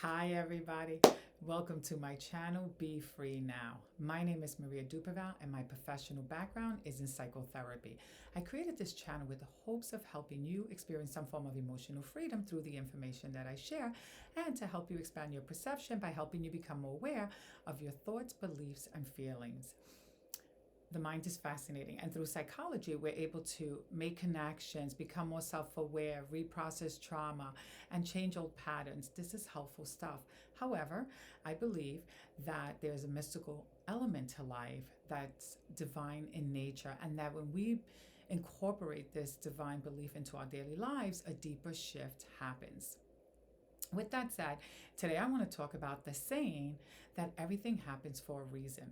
Hi, everybody. Welcome to my channel, Be Free Now. My name is Maria Duperval, and my professional background is in psychotherapy. I created this channel with the hopes of helping you experience some form of emotional freedom through the information that I share, and to help you expand your perception by helping you become more aware of your thoughts, beliefs, and feelings. The mind is fascinating, and through psychology we're able to make connections, become more self-aware, reprocess trauma, and change old patterns. This is helpful stuff. However, I believe that there's a mystical element to life that's divine in nature, and that when we incorporate this divine belief into our daily lives, a deeper shift happens. With that said, today I want to talk about the saying that everything happens for a reason.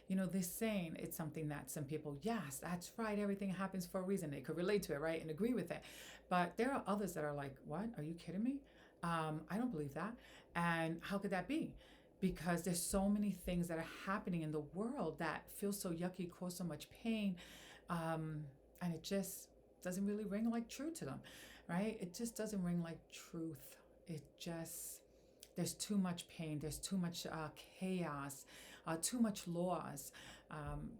You know, this saying, it's something that some people, yes, that's right, everything happens for a reason. They could relate to it, right, and agree with it. But there are others that are like, what? Are you kidding me? I don't believe that. And how could that be? Because there's so many things that are happening in the world that feel so yucky, cause so much pain, and it just doesn't really ring like true to them, right? It just doesn't ring like truth. It just, there's too much pain, there's too much chaos, too much loss,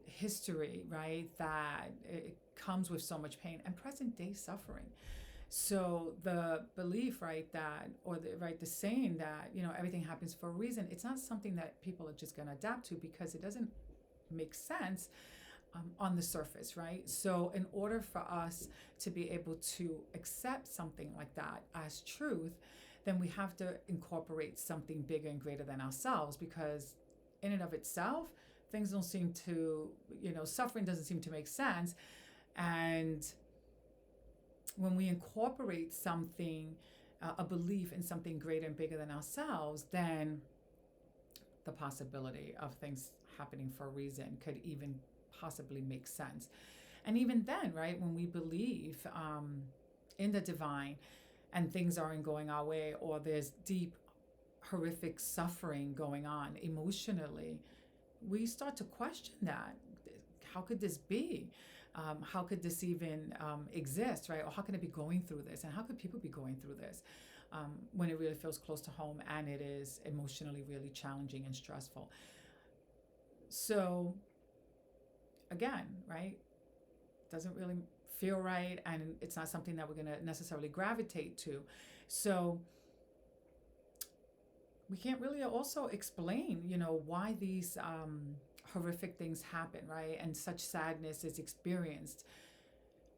history, right? That it comes with so much pain and present day suffering. So the belief, right, that, or the saying that, you know, everything happens for a reason, it's not something that people are just going to adapt to because it doesn't make sense on the surface, right? So in order for us to be able to accept something like that as truth, then we have to incorporate something bigger and greater than ourselves, because in and of itself, things don't seem to, suffering doesn't seem to make sense. And when we incorporate something, a belief in something greater and bigger than ourselves, then the possibility of things happening for a reason could even possibly make sense. And even then, right, when we believe in the divine and things aren't going our way, or there's deep, horrific suffering going on emotionally, we start to question that. How could this be? How could this even exist, right? Or how can it be going through this? And how could people be going through this when it really feels close to home and it is emotionally really challenging and stressful? So again, right, doesn't really feel right, and it's not something that we're going to necessarily gravitate to. So we can't really also explain, why these horrific things happen, right? And such sadness is experienced.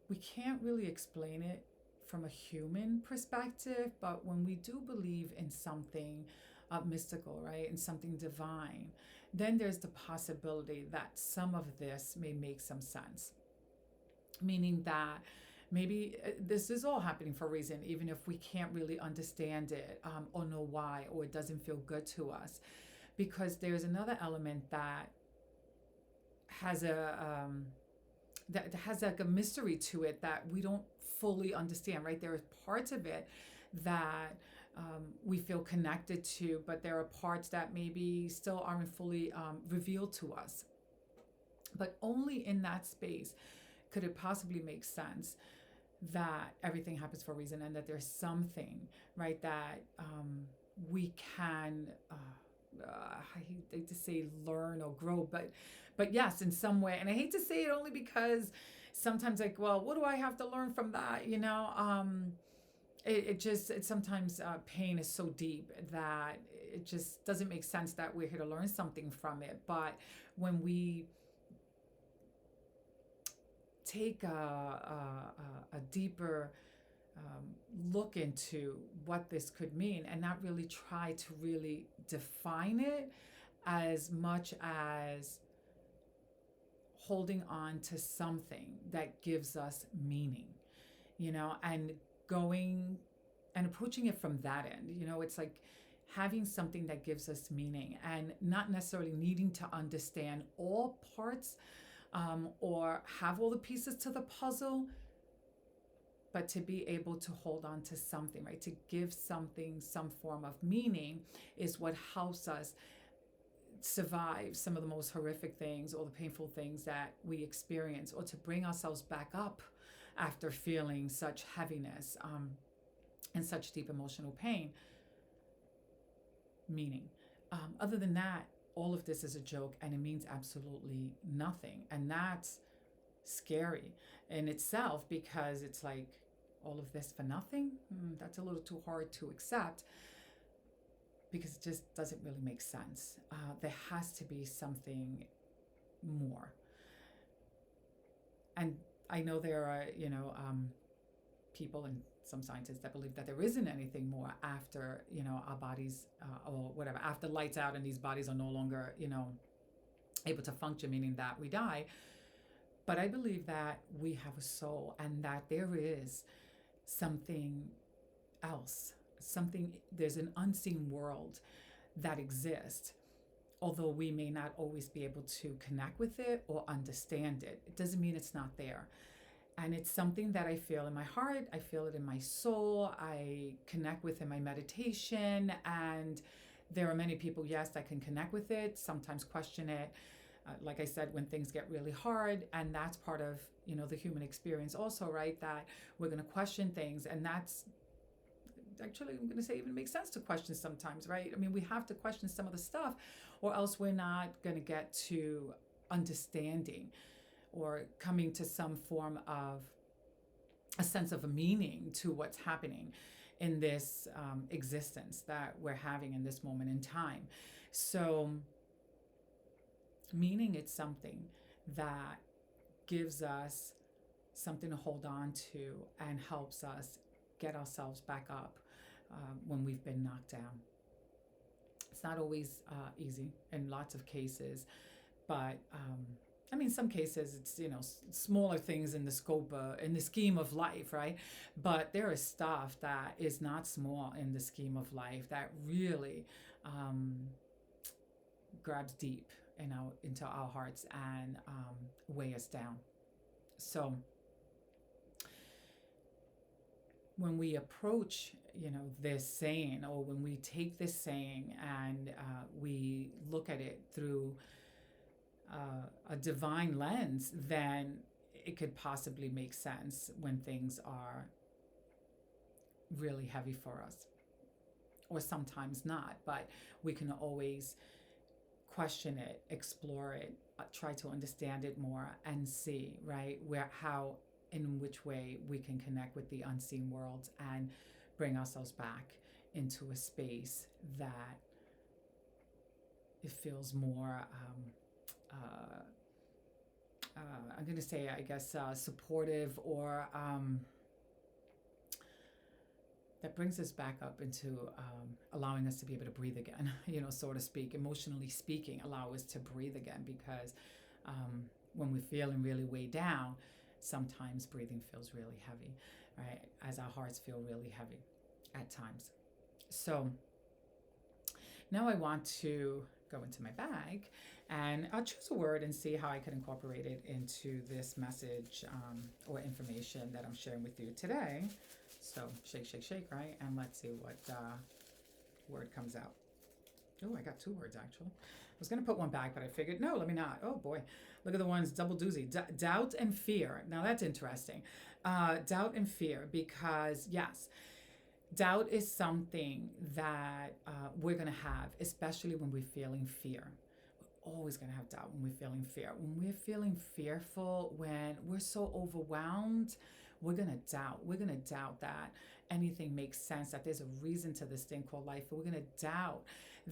We can't really explain it from a human perspective, but when we do believe in something mystical, right, and something divine, then there's the possibility that some of this may make some sense. Meaning that maybe this is all happening for a reason, even if we can't really understand it or know why, or it doesn't feel good to us. Because there's another element that has like a mystery to it that we don't fully understand, right? There are parts of it that we feel connected to, but there are parts that maybe still aren't fully revealed to us. But only in that space could it possibly make sense that everything happens for a reason, and that there's something, right, that we can, I hate to say learn or grow, but yes, in some way. And I hate to say it only because sometimes, like, well, what do I have to learn from that? It sometimes pain is so deep that it just doesn't make sense that we're here to learn something from it. But when we take a deeper look into what this could mean, and not really try to really define it as much as holding on to something that gives us meaning, and going and approaching it from that end. It's like having something that gives us meaning, and not necessarily needing to understand all parts or have all the pieces to the puzzle, but to be able to hold on to something, right? To give something some form of meaning is what helps us survive some of the most horrific things or the painful things that we experience, or to bring ourselves back up after feeling such heaviness and such deep emotional pain. meaning. Other than that, all of this is a joke and it means absolutely nothing. And that's scary in itself, because it's like, all of this for nothing? That's a little too hard to accept, because it just doesn't really make sense. There has to be something more. And I know there are, people and some scientists that believe that there isn't anything more after, our bodies, or whatever, after lights out and these bodies are no longer, able to function, meaning that we die. But I believe that we have a soul and that there is something else, there's an unseen world that exists. Although we may not always be able to connect with it or understand it, it doesn't mean it's not there. And it's something that I feel in my heart, I feel it in my soul, I connect with in my meditation. And there are many people, yes, that can connect with it, sometimes question it. Like I said, when things get really hard, and that's part of, the human experience also, right? That we're going to question things. And that's actually, I'm going to say, even makes sense to question sometimes, right? I mean, we have to question some of the stuff, or else we're not going to get to understanding or coming to some form of a sense of a meaning to what's happening in this existence that we're having in this moment in time. So meaning, it's something that gives us something to hold on to and helps us get ourselves back up when we've been knocked down. It's not always easy in lots of cases, but some cases it's, smaller things in the scope, in the scheme of life, right? But there is stuff that is not small in the scheme of life that really grabs deep into our hearts and weigh us down. So when we approach, this saying, or when we take this saying and we look at it through a divine lens, then it could possibly make sense when things are really heavy for us, or sometimes not. But we can always question it, explore it, try to understand it more, and see, right, in which way we can connect with the unseen world and bring ourselves back into a space that it feels more, I'm going to say, I guess, supportive, or that brings us back up into allowing us to be able to breathe again, so to speak, emotionally speaking, allow us to breathe again, because when we're feeling really way down, sometimes breathing feels really heavy, right? As our hearts feel really heavy at times. So now I want to go into my bag and I'll choose a word and see how I can incorporate it into this message or information that I'm sharing with you today. So shake, shake, shake, right? And let's see what word comes out. Oh, I got two words actually. I was going to put one back, but I figured, no, let me not. Oh boy, look at the ones, double doozy. Doubt and fear. Now that's interesting. Doubt and fear, because yes, doubt is something that we're going to have, especially when we're feeling fear. We're always going to have doubt when we're feeling fear. When we're feeling fearful, when we're so overwhelmed, we're going to doubt. We're going to doubt that anything makes sense, that there's a reason to this thing called life. We're going to doubt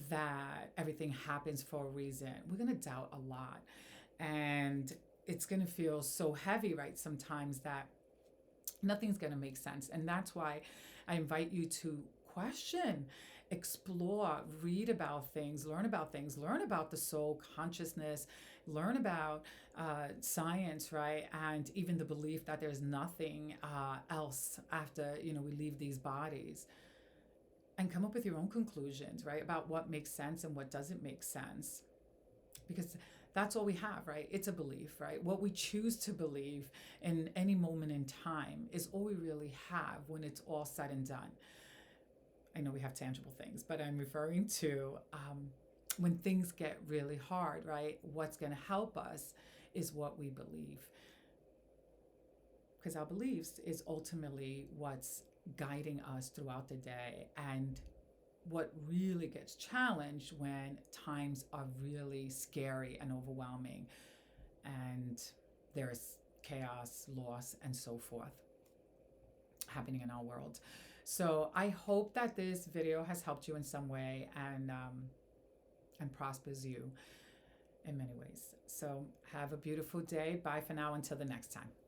that everything happens for a reason. We're going to doubt a lot. And it's going to feel so heavy, right? Sometimes that nothing's going to make sense. And that's why I invite you to question, explore, read about things, learn about the soul, consciousness, learn about science, right? And even the belief that there's nothing else after, we leave these bodies. And come up with your own conclusions, right? About what makes sense and what doesn't make sense. Because that's all we have, right? It's a belief, right? What we choose to believe in any moment in time is all we really have when it's all said and done. I know we have tangible things, but I'm referring to when things get really hard, right? What's going to help us is what we believe. Because our beliefs is ultimately what's guiding us throughout the day and what really gets challenged when times are really scary and overwhelming and there's chaos, loss, and so forth happening in our world. So I hope that this video has helped you in some way and prospers you in many ways. So have a beautiful day. Bye for now until the next time.